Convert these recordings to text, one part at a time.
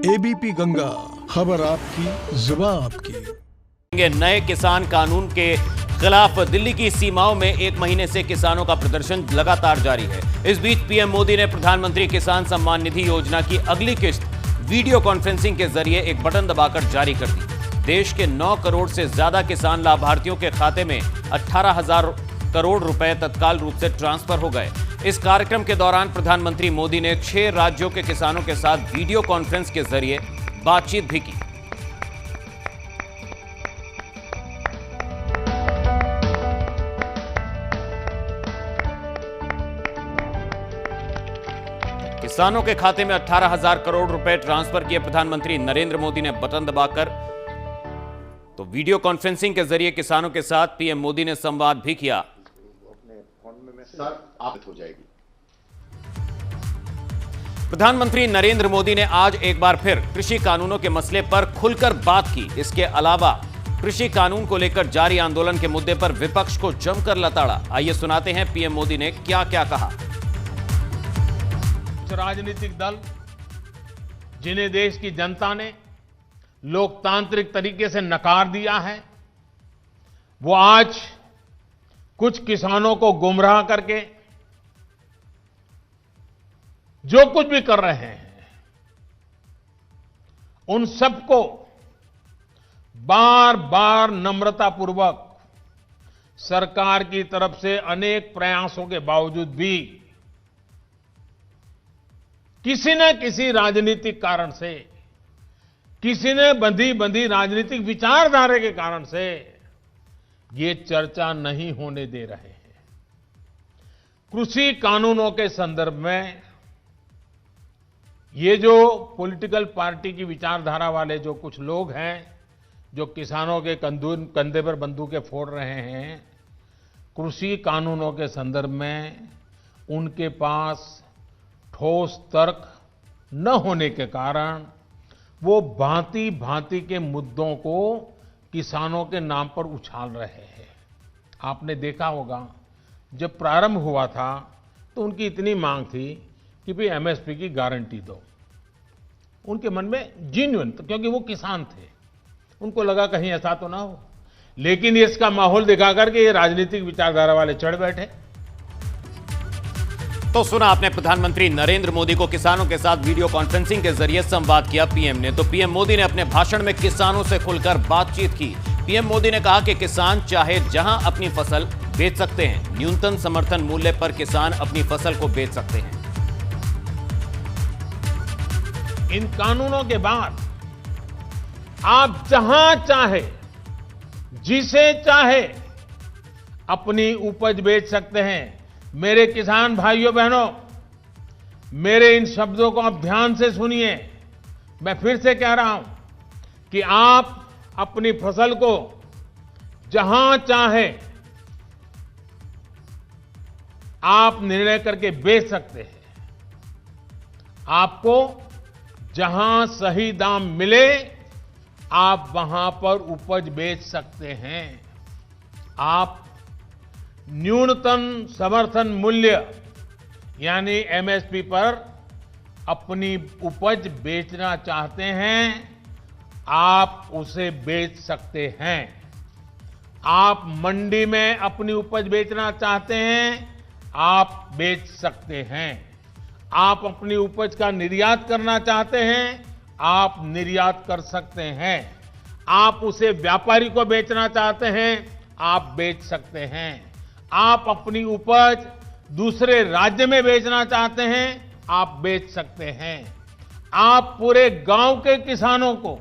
ABP Ganga, खबर आपकी, जुबान आपकी। नए किसान कानून के खिलाफ दिल्ली की सीमाओं में 1 महीने से किसानों का प्रदर्शन लगातार जारी है। इस बीच पीएम मोदी ने प्रधानमंत्री किसान सम्मान निधि योजना की अगली किस्त वीडियो कॉन्फ्रेंसिंग के जरिए एक बटन दबाकर जारी कर दी। देश के 9 करोड़ से ज्यादा किसान लाभार्थियों के खाते में 18,000 करोड़ रुपए तत्काल रूप से ट्रांसफर हो गए। इस कार्यक्रम के दौरान प्रधानमंत्री मोदी ने 6 राज्यों के किसानों के साथ वीडियो कॉन्फ्रेंस के जरिए बातचीत भी की। किसानों के खाते में 18,000 करोड़ रुपए ट्रांसफर किए प्रधानमंत्री नरेंद्र मोदी ने बटन दबाकर। तो वीडियो कॉन्फ्रेंसिंग के जरिए किसानों के साथ पीएम मोदी ने संवाद भी किया। हो जाएगी। प्रधानमंत्री नरेंद्र मोदी ने आज एक बार फिर कृषि कानूनों के मसले पर खुलकर बात की। इसके अलावा कृषि कानून को लेकर जारी आंदोलन के मुद्दे पर विपक्ष को जमकर लताड़ा। आइए सुनाते हैं पीएम मोदी ने क्या क्या कहा। राजनीतिक दल जिन्हें देश की जनता ने लोकतांत्रिक तरीके से नकार दिया है, वो आज कुछ किसानों को गुमराह करके जो कुछ भी कर रहे हैं, उन सबको बार बार नम्रतापूर्वक सरकार की तरफ से अनेक प्रयासों के बावजूद भी किसी न किसी राजनीतिक कारण से, किसी ने बंधी राजनीतिक विचारधारा के कारण से ये चर्चा नहीं होने दे रहे हैं। कृषि कानूनों के संदर्भ में ये जो पॉलिटिकल पार्टी की विचारधारा वाले जो कुछ लोग हैं, जो किसानों के कंधे पर बंदूकें फोड़ रहे हैं, कृषि कानूनों के संदर्भ में उनके पास ठोस तर्क न होने के कारण वो भांति भांति के मुद्दों को किसानों के नाम पर उछाल रहे हैं। आपने देखा होगा, जब प्रारंभ हुआ था तो उनकी इतनी मांग थी कि भाई एमएसपी की गारंटी दो। उनके मन में जेन्युइन, क्योंकि वो किसान थे, उनको लगा कहीं ऐसा तो ना हो, लेकिन इसका माहौल दिखा करके ये राजनीतिक विचारधारा वाले चढ़ बैठे। तो सुना आपने प्रधानमंत्री नरेंद्र मोदी को किसानों के साथ वीडियो कॉन्फ्रेंसिंग के जरिए संवाद किया पीएम ने। तो पीएम मोदी ने अपने भाषण में किसानों से खुलकर बातचीत की। पीएम मोदी ने कहा कि किसान चाहे जहां अपनी फसल बेच सकते हैं, न्यूनतम समर्थन मूल्य पर किसान अपनी फसल को बेच सकते हैं। इन कानूनों के बाद आप जहां चाहे, जिसे चाहे अपनी उपज बेच सकते हैं। मेरे किसान भाइयों बहनों, मेरे इन शब्दों को आप ध्यान से सुनिए। मैं फिर से कह रहा हूं कि आप अपनी फसल को जहां चाहे आप निर्णय करके बेच सकते हैं। आपको जहां सही दाम मिले, आप वहां पर उपज बेच सकते हैं। आप न्यूनतम समर्थन मूल्य यानी एमएसपी पर अपनी उपज बेचना चाहते हैं, आप उसे बेच सकते हैं। आप मंडी में अपनी उपज बेचना चाहते हैं, आप बेच सकते हैं। आप अपनी उपज का निर्यात करना चाहते हैं, आप निर्यात कर सकते हैं। आप उसे व्यापारी को बेचना चाहते हैं, आप बेच सकते हैं। आप अपनी उपज दूसरे राज्य में बेचना चाहते हैं, आप बेच सकते हैं। आप पूरे गांव के किसानों को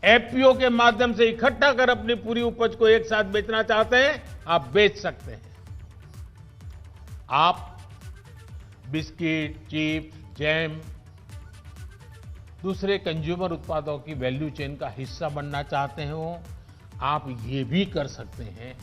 एफपीओ के माध्यम से इकट्ठा कर अपनी पूरी उपज को एक साथ बेचना चाहते हैं, आप बेच सकते हैं। आप बिस्किट, चिप्स, जैम, दूसरे कंज्यूमर उत्पादों की वैल्यू चेन का हिस्सा बनना चाहते हो, आप ये भी कर सकते हैं।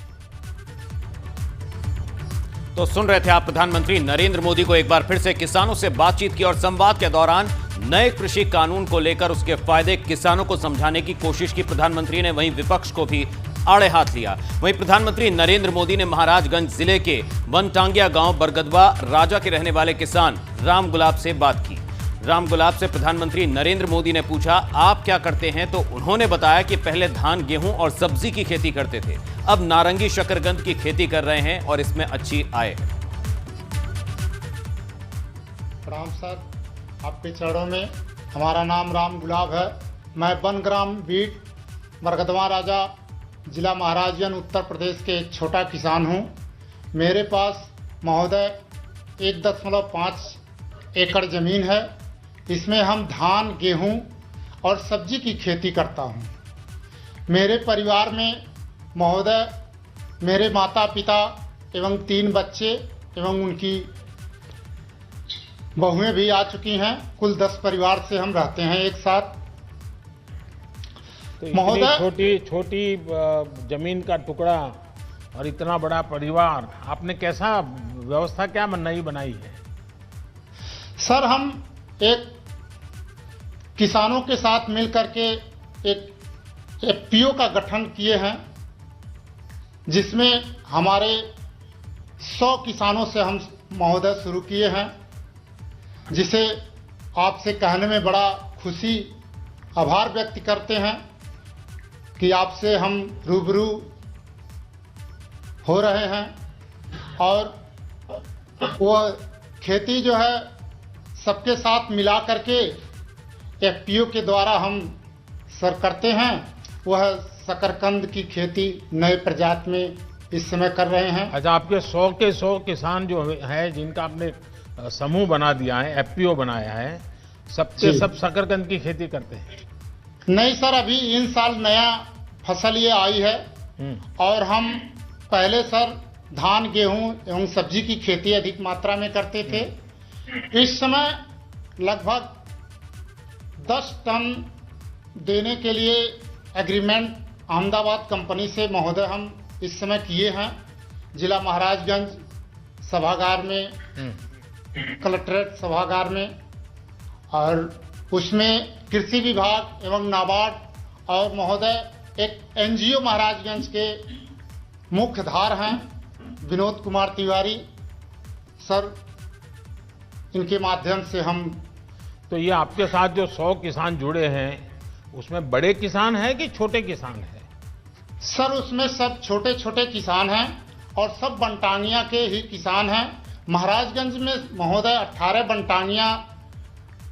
तो सुन रहे थे आप प्रधानमंत्री नरेंद्र मोदी को एक बार फिर से किसानों से बातचीत की और संवाद के दौरान नए कृषि कानून को लेकर उसके फायदे किसानों को समझाने की कोशिश की प्रधानमंत्री ने। वहीं विपक्ष को भी आड़े हाथ लिया। वहीं प्रधानमंत्री नरेंद्र मोदी ने महाराजगंज जिले के वनटांगिया गांव बरगदवा राजा के रहने वाले किसान राम गुलाब से बात की। राम गुलाब से प्रधानमंत्री नरेंद्र मोदी ने पूछा, आप क्या करते हैं? तो उन्होंने बताया कि पहले धान, गेहूं और सब्जी की खेती करते थे, अब नारंगी शकरकंद की खेती कर रहे हैं और इसमें अच्छी आय है। प्रणाम सर, आपके चरणों में। हमारा नाम राम गुलाब है। मैं बनग्राम बीट मरगदवा राजा जिला महाराजगंज उत्तर प्रदेश के एक छोटा किसान हूं। मेरे पास महोदय 1.5 एकड़ ज़मीन है। इसमें हम धान, गेहूं और सब्जी की खेती करता हूं। मेरे परिवार में महोदय मेरे माता पिता एवं 3 बच्चे एवं उनकी बहुएं भी आ चुकी हैं। कुल 10 परिवार से हम रहते हैं एक साथ। तो महोदय, छोटी छोटी जमीन का टुकड़ा और इतना बड़ा परिवार, आपने कैसा व्यवस्था क्या नई बनाई है? सर, हम एक किसानों के साथ मिलकर के एक एफपीओ का गठन किए हैं, जिसमें हमारे 100 किसानों से हम महोदय शुरू किए हैं, जिसे आपसे कहने में बड़ा खुशी, आभार व्यक्त करते हैं कि आपसे हम रूबरू हो रहे हैं। और वो खेती जो है सबके साथ मिला करके एफपीओ के द्वारा हम सर करते हैं। वह शकरकंद की खेती नए प्रजाति में इस समय कर रहे हैं। अच्छा, आपके 100 के 100 किसान जो है, जिनका आपने समूह बना दिया है, एफपीओ बनाया है, सबके सब शकरकंद की खेती करते हैं? नहीं सर, अभी इन साल नया फसल ये आई है और हम पहले सर धान, गेहूं एवं सब्जी की खेती अधिक मात्रा में करते थे। इस समय लगभग 10 टन देने के लिए एग्रीमेंट अहमदाबाद कंपनी से महोदय हम इस समय किए हैं। जिला महाराजगंज सभागार में, कलेक्ट्रेट सभागार में, और उसमें कृषि विभाग एवं नाबार्ड और महोदय एक एनजीओ महाराजगंज के मुख्य धार हैं विनोद कुमार तिवारी सर, इनके माध्यम से हम। तो ये आपके साथ जो 100 किसान जुड़े हैं, उसमें बड़े किसान हैं कि छोटे किसान हैं? सर, उसमें सब छोटे छोटे किसान हैं और सब बनटांगिया के ही किसान हैं। महाराजगंज में महोदय 18 बनटांगिया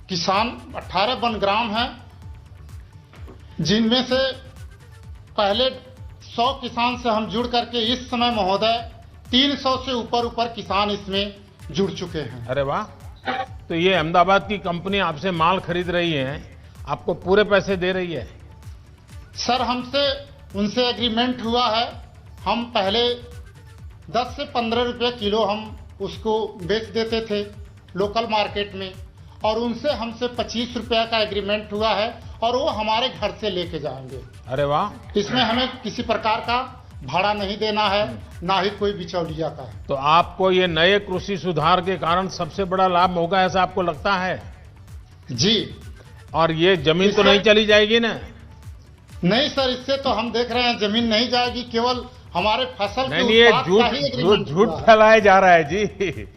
किसान, 18 बनग्राम हैं, जिनमें से पहले 100 किसान से हम जुड़ करके इस समय महोदय 300 से ऊपर किसान इसमें जुड़ चुके हैं। अरे वाह! तो ये अहमदाबाद की कंपनी आपसे माल खरीद रही है, आपको पूरे पैसे दे रही है? सर, हमसे उनसे एग्रीमेंट हुआ है। हम पहले 10 से 15 रुपये किलो हम उसको बेच देते थे लोकल मार्केट में, और उनसे हमसे 25 रुपया का एग्रीमेंट हुआ है और वो हमारे घर से लेके जाएंगे। अरे वाह! इसमें हमें किसी प्रकार का भाड़ा नहीं देना है, ना ही कोई बिचौलिया का है। तो आपको ये नए कृषि सुधार के कारण सबसे बड़ा लाभ होगा, ऐसा आपको लगता है? जी। और ये जमीन तो नहीं चली जाएगी ना? नहीं सर, इससे तो हम देख रहे हैं जमीन नहीं जाएगी, केवल हमारे फसल के नहीं, ये उत्पाद का ही एग्रीमेंट झूठ हुआ है। फैलाया जा रहा है जी।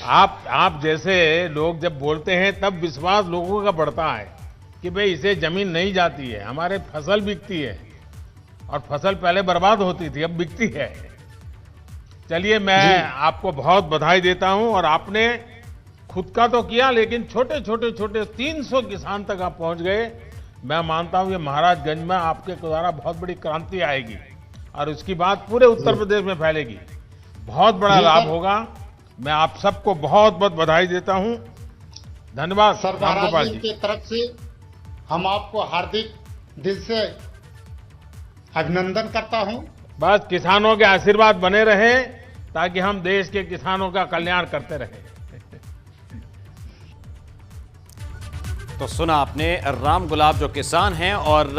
आप जैसे लोग जब बोलते हैं तब विश्वास लोगों का बढ़ता है कि भाई इसे जमीन नहीं जाती है, हमारे फसल बिकती है, और फसल पहले बर्बाद होती थी, अब बिकती है। चलिए, मैं आपको बहुत बधाई देता हूं। और आपने खुद का तो किया, लेकिन छोटे 300 किसान तक आप पहुंच गए। मैं मानता हूं ये महाराजगंज में आपके द्वारा बहुत बड़ी क्रांति आएगी और उसकी बात पूरे उत्तर प्रदेश में फैलेगी, बहुत बड़ा लाभ होगा। मैं आप सबको बहुत बहुत बधाई देता हूं। धन्यवाद सर, रामगोपाल महाराज जी की तरफ से हम आपको हार्दिक दिल से अभिनंदन करता हूं। बस किसानों के आशीर्वाद बने रहे ताकि हम देश के किसानों का कल्याण करते रहें। तो सुना आपने, राम गुलाब जो किसान हैं और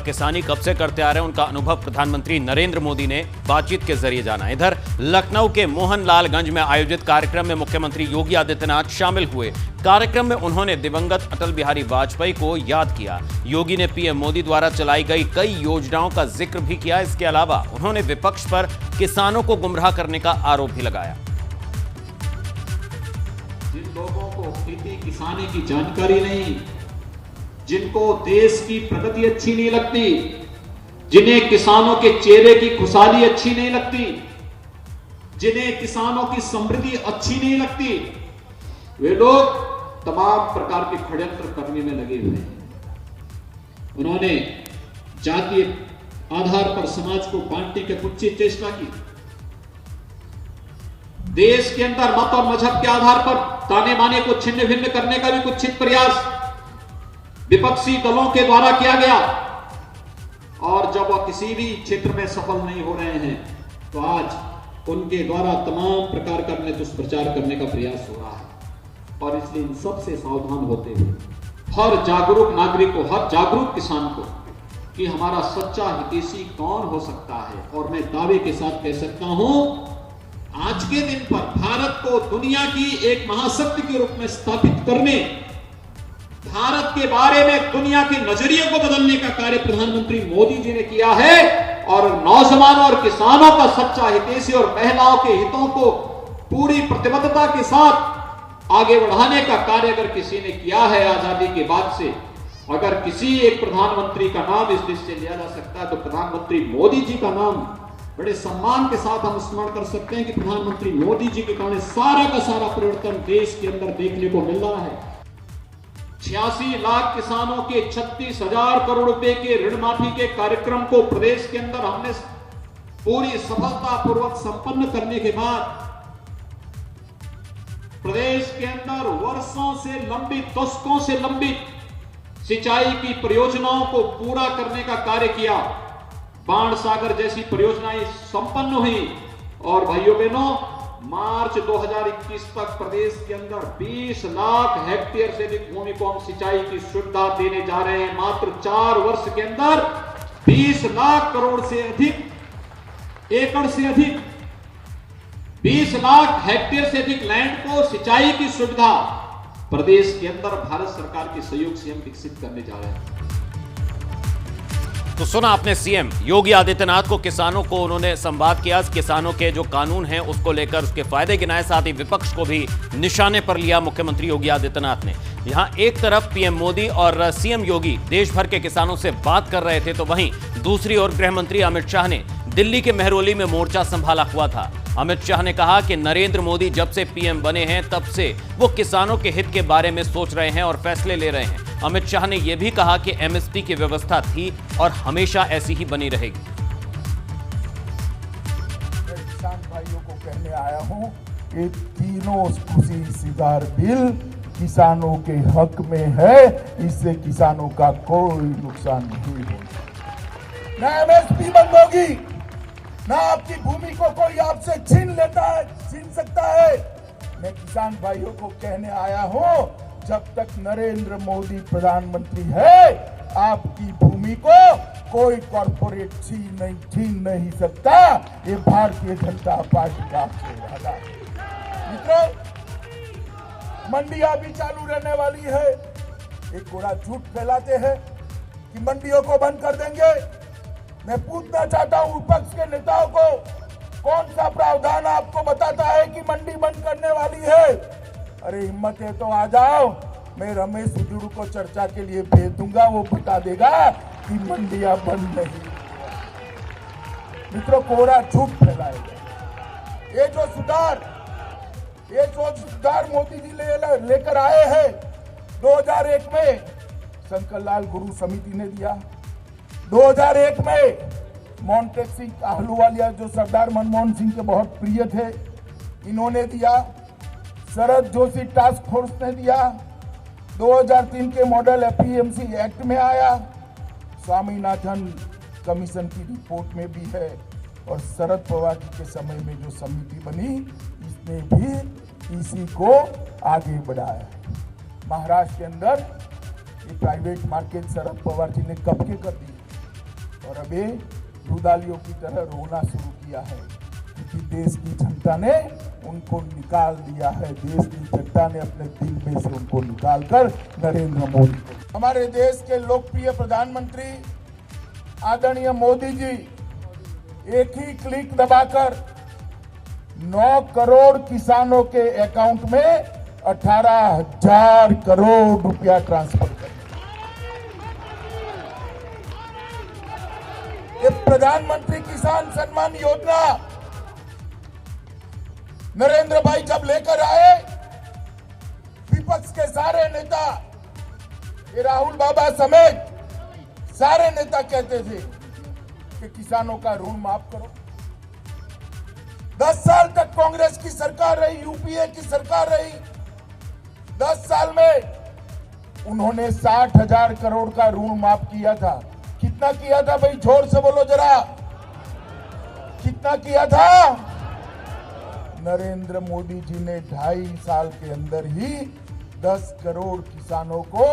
किसानी कब से करते आ रहे हैं, उनका अनुभव प्रधानमंत्री नरेंद्र मोदी ने बातचीत के जरिए जाना। इधर लखनऊ के मोहनलालगंज में आयोजित कार्यक्रम में मुख्यमंत्री योगी आदित्यनाथ शामिल हुए। कार्यक्रम में उन्होंने दिवंगत अटल बिहारी वाजपेयी को याद किया। योगी ने पीएम मोदी द्वारा चलाई गई कई योजनाओं का जिक्र भी किया। इसके अलावा उन्होंने विपक्ष पर किसानों को गुमराह करने का आरोप भी लगाया। जिन लोगों को खेती किसानी की जानकारी नहीं, जिनको देश की प्रगति अच्छी नहीं लगती, जिन्हें किसानों के चेहरे की खुशहाली अच्छी नहीं लगती, जिन्हें किसानों की समृद्धि अच्छी नहीं लगती, वे लोग तमाम प्रकार के षड्यंत्र करने में लगे हुए हैं। उन्होंने जातीय आधार पर समाज को बांटने की कुछ चेष्टा की। देश के अंदर मत और मजहब के आधार पर ताने बाने को छिन्न भिन्न करने का भी कुछ प्रयास विपक्षी दलों के द्वारा किया गया, और जब वह किसी भी क्षेत्र में सफल नहीं हो रहे हैं तो आज उनके द्वारा तमाम प्रकार का दुष्प्रचार करने का प्रयास हो रहा है। और इसलिए इन सब से सावधान होते हुए हर जागरूक नागरिक को, हर जागरूक किसान को कि हमारा सच्चा हितैषी कौन हो सकता है। और मैं दावे के साथ कह सकता हूं, आज के दिन पर भारत को दुनिया की एक महाशक्ति के रूप में स्थापित करने, भारत के बारे में दुनिया के नजरिए को बदलने का कार्य प्रधानमंत्री मोदी जी ने किया है। और नौजवानों और किसानों का सच्चा हितैषी और महिलाओं के हितों को पूरी प्रतिबद्धता के साथ आगे बढ़ाने का कार्य अगर किसी ने किया है आजादी के बाद से, अगर किसी एक प्रधानमंत्री का नाम इस देश से लिया जा सकता है तो प्रधानमंत्री मोदी जी का नाम बड़े सम्मान के साथ हम स्मरण कर सकते हैं कि प्रधानमंत्री मोदी जी के कारण सारा का सारा परिवर्तन देश के अंदर देखने को मिल रहा है। 86 लाख किसानों के 36,000 करोड़ रुपए के ऋण माफी के कार्यक्रम को प्रदेश के अंदर हमने पूरी सफलतापूर्वक संपन्न करने के बाद प्रदेश के अंदर वर्षों से लंबित, दशकों से लंबित सिंचाई की परियोजनाओं को पूरा करने का कार्य किया। बाण सागर जैसी परियोजनाएं संपन्न हुई और भाइयों बहनों, मार्च 2021 तक प्रदेश के अंदर 20 लाख हेक्टेयर से अधिक भूमि को हम सिंचाई की सुविधा देने जा रहे हैं। मात्र 4 वर्ष के अंदर 20 लाख करोड़ से अधिक एकड़ से अधिक 20 लाख हेक्टेयर से अधिक लैंड को सिंचाई की सुविधा प्रदेश के अंदर भारत सरकार के सहयोग से हम विकसित करने जा रहे हैं। तो सुना आपने सीएम योगी आदित्यनाथ को, किसानों को उन्होंने संवाद किया, किसानों के जो कानून हैं उसको लेकर उसके फायदे गिनाए, साथ ही विपक्ष को भी निशाने पर लिया मुख्यमंत्री योगी आदित्यनाथ ने। यहां एक तरफ पीएम मोदी और सीएम योगी देश भर के किसानों से बात कर रहे थे, तो वहीं दूसरी ओर गृह मंत्री अमित शाह ने दिल्ली के मेहरौली में मोर्चा संभाला हुआ था। अमित शाह ने कहा कि नरेंद्र मोदी जब से पीएम बने हैं तब से वो किसानों के हित के बारे में सोच रहे हैं और फैसले ले रहे हैं। अमित शाह ने यह भी कहा कि एमएसपी की व्यवस्था थी और हमेशा ऐसी ही बनी रहेगी। किसान भाइयों को कहने आया हूं कि तीनों कृषि सुधार बिल किसानों के हक में है, इससे किसानों का कोई नुकसान नहीं होगा। न एमएसपी बंद होगी, ना आपकी भूमि को कोई आपसे छीन सकता है। मैं किसान भाइयों को कहने आया हूं, जब तक नरेंद्र मोदी प्रधानमंत्री है, आपकी भूमि को कोई कॉर्पोरेट छीन नहीं सकता। ये भारतीय जनता पार्टी का वादा है। मित्रों, मंडियां भी चालू रहने वाली है। एक गोरा झूठ फैलाते हैं कि मंडियों को बंद कर देंगे। मैं पूछना चाहता हूं विपक्ष के नेताओं को, कौन सा प्रावधान आपको बताता है कि मंडी बंद करने वाली है? अरे हिम्मत है तो आ जाओ, मैं रमेश उजुड़ को चर्चा के लिए भेज दूंगा, वो बता देगा कि मंडियां बंद नहीं। मित्रों, कोरा झूठ फैलाएगा। ये जो सुधार मोदी जी लेकर आए हैं 2001 में शंकर लाल गुरु समिति ने दिया, 2001 में मोन्टेक सिंह आहलूवालिया जो सरदार मनमोहन सिंह के बहुत प्रिय थे, इन्होंने दिया, शरद जोशी टास्क फोर्स ने दिया, 2003 के मॉडल एपीएमसी एक्ट में आया, स्वामीनाथन कमीशन की रिपोर्ट में भी है, और शरद पवार जी के समय में जो समिति बनी इसने भी इसी को आगे बढ़ाया। महाराष्ट्र के अंदर ये प्राइवेट मार्केट शरद पवार जी ने कब के कर दिए और अभी रुदालियों की तरह रोना शुरू किया है, क्योंकि देश की जनता ने उनको निकाल दिया है। देश की जनता ने अपने दिल में से उनको निकालकर नरेंद्र मोदी को, हमारे देश के लोकप्रिय प्रधानमंत्री आदरणीय मोदी जी एक ही क्लिक दबाकर 9 करोड़ किसानों के अकाउंट में 18,000 करोड़ रुपया ट्रांसफर कर। ये प्रधानमंत्री किसान सम्मान योजना नरेंद्र भाई जब लेकर आए, विपक्ष के सारे नेता, ये राहुल बाबा समेत सारे नेता कहते थे कि किसानों का ऋण माफ करो। 10 साल तक कांग्रेस की सरकार रही, यूपीए की सरकार रही। 10 साल में उन्होंने 60,000 करोड़ का ऋण माफ किया था। कितना किया था भाई, जोर से बोलो जरा, कितना किया था? नरेंद्र मोदी जी ने 2.5 साल के अंदर ही 10 करोड़ किसानों को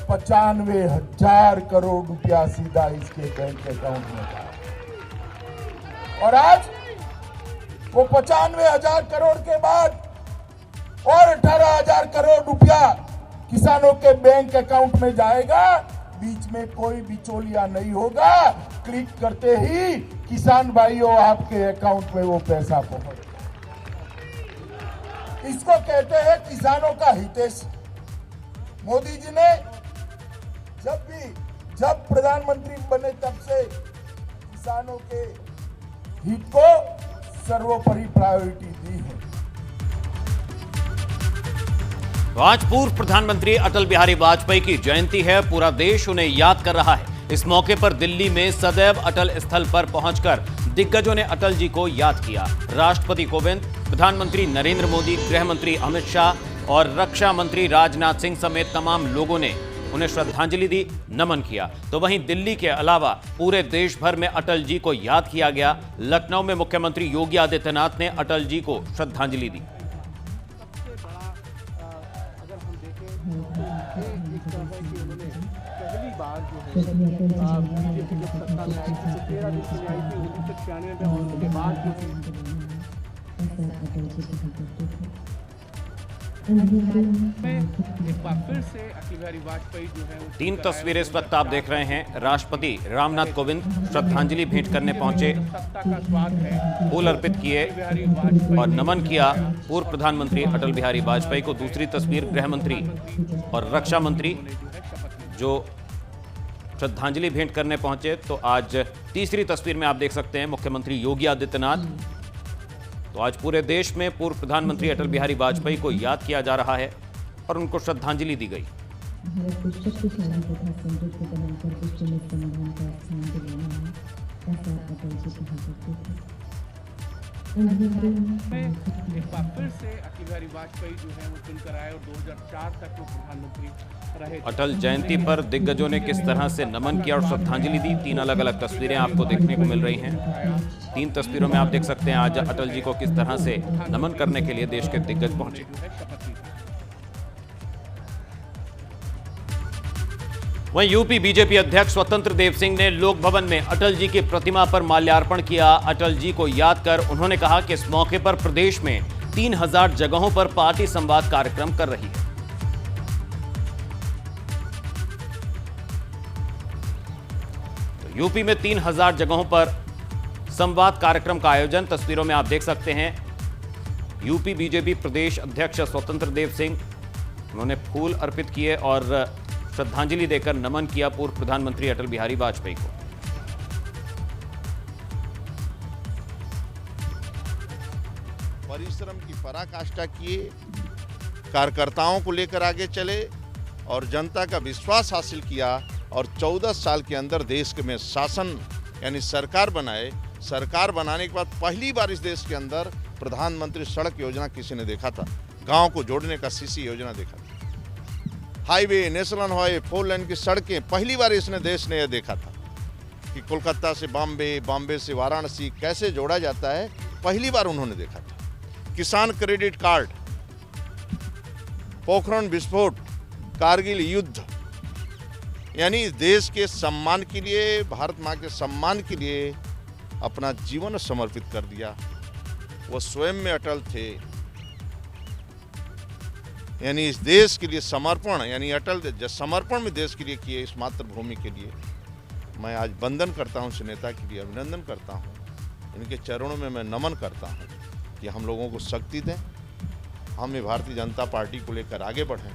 95,000 करोड़ रुपया सीधा इसके बैंक अकाउंट में डाला। और आज वो 95,000 करोड़ के बाद और 18,000 करोड़ रुपया किसानों के बैंक अकाउंट में जाएगा। बीच में कोई बिचौलिया नहीं होगा, क्लिक करते ही किसान भाइयों आपके अकाउंट में वो पैसा पहुंच। इसको कहते हैं किसानों का हितैषी। मोदी जी ने जब प्रधानमंत्री बने तब से किसानों के हित को सर्वोपरि प्रायोरिटी दी है। आज पूर्व प्रधानमंत्री अटल बिहारी वाजपेयी की जयंती है। पूरा देश उन्हें याद कर रहा है। इस मौके पर दिल्ली में सदैव अटल स्थल पर पहुंचकर दिग्गजों ने अटल जी को याद किया। राष्ट्रपति कोविंद, प्रधानमंत्री नरेंद्र मोदी, गृह मंत्री अमित शाह और रक्षा मंत्री राजनाथ सिंह समेत तमाम लोगों ने उन्हें श्रद्धांजलि दी, नमन किया। तो वहीं दिल्ली के अलावा पूरे देश भर में अटल जी को याद किया गया। लखनऊ में मुख्यमंत्री योगी आदित्यनाथ ने अटल जी को श्रद्धांजलि दी। पहली बार जो है बीजेपी जब सत्ता में आई थी तो 13 दिन के लिए आई थी 1996 में, और उसके बाद एक बार फिर से अटल बिहारी वाजपेयी जो है 3 तस्वीरें इस वक्त आप देख रहे हैं। राष्ट्रपति रामनाथ कोविंद श्रद्धांजलि भेंट करने पहुंचे, सत्ता का स्वाद है, फूल अर्पित किए और नमन किया पूर्व प्रधानमंत्री अटल बिहारी वाजपेयी को। दूसरी तस्वीर गृह मंत्री और रक्षा मंत्री जो श्रद्धांजलि भेंट करने पहुंचे। तो आज तीसरी तस्वीर में आप देख सकते हैं मुख्यमंत्री योगी आदित्यनाथ। तो आज पूरे देश में पूर्व प्रधानमंत्री अटल बिहारी वाजपेयी को याद किया जा रहा है और उनको श्रद्धांजलि दी गई। एक बार फिर से अटल बिहारी वाजपेयी जो है वो चुनकर आए और 2004 तक वो प्रधानमंत्री रहे। अटल जयंती पर दिग्गजों ने किस तरह से नमन किया और श्रद्धांजलि दी, 3 अलग अलग तस्वीरें आपको देखने को मिल रही हैं। 3 तस्वीरों में आप देख सकते हैं आज अटल जी को किस तरह से नमन करने के लिए देश के दिग्गज पहुंचे। वहीं यूपी बीजेपी अध्यक्ष स्वतंत्र देव सिंह ने लोक भवन में अटल जी की प्रतिमा पर माल्यार्पण किया। अटल जी को याद कर उन्होंने कहा कि इस मौके पर प्रदेश में 3000 जगहों पर पार्टी संवाद कार्यक्रम कर रही है। तो यूपी में 3000 जगहों पर संवाद कार्यक्रम का आयोजन तस्वीरों में आप देख सकते हैं। यूपी बीजेपी प्रदेश अध्यक्ष स्वतंत्र देव सिंह, उन्होंने फूल अर्पित किए और श्रद्धांजलि देकर नमन किया पूर्व प्रधानमंत्री अटल बिहारी वाजपेयी को। परिश्रम की पराकाष्ठा किए, कार्यकर्ताओं को लेकर आगे चले और जनता का विश्वास हासिल किया और 14 साल के अंदर देश में शासन यानी सरकार बनाए। सरकार बनाने के बाद पहली बार इस देश के अंदर प्रधानमंत्री सड़क योजना किसी ने देखा था, गांव को जोड़ने का सीसी योजना देखा था, हाईवे, नेशनल हाईवे, 4 लेन की सड़कें पहली बार इसने देश ने यह देखा था कि कोलकाता से बॉम्बे, बॉम्बे से वाराणसी कैसे जोड़ा जाता है, पहली बार उन्होंने देखा था। किसान क्रेडिट कार्ड, पोखरण विस्फोट, कारगिल युद्ध, यानी इस देश के सम्मान के लिए, भारत मां के सम्मान के लिए अपना जीवन समर्पित कर दिया। वो स्वयं में अटल थे, यानी इस देश के लिए समर्पण, यानी अटल समर्पण में देश के लिए किए, इस मातृभूमि के लिए मैं आज वंदन करता हूं। इस नेता के लिए अभिनंदन करता हूं, इनके चरणों में मैं नमन करता हूं कि हम लोगों को शक्ति दें हम ये भारतीय जनता पार्टी को लेकर आगे बढ़ें।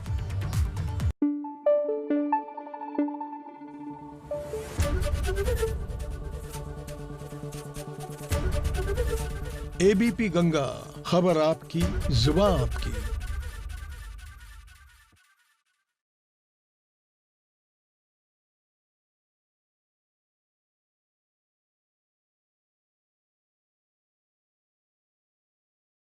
एबीपी गंगा, खबर आपकी, जुबान आपकी।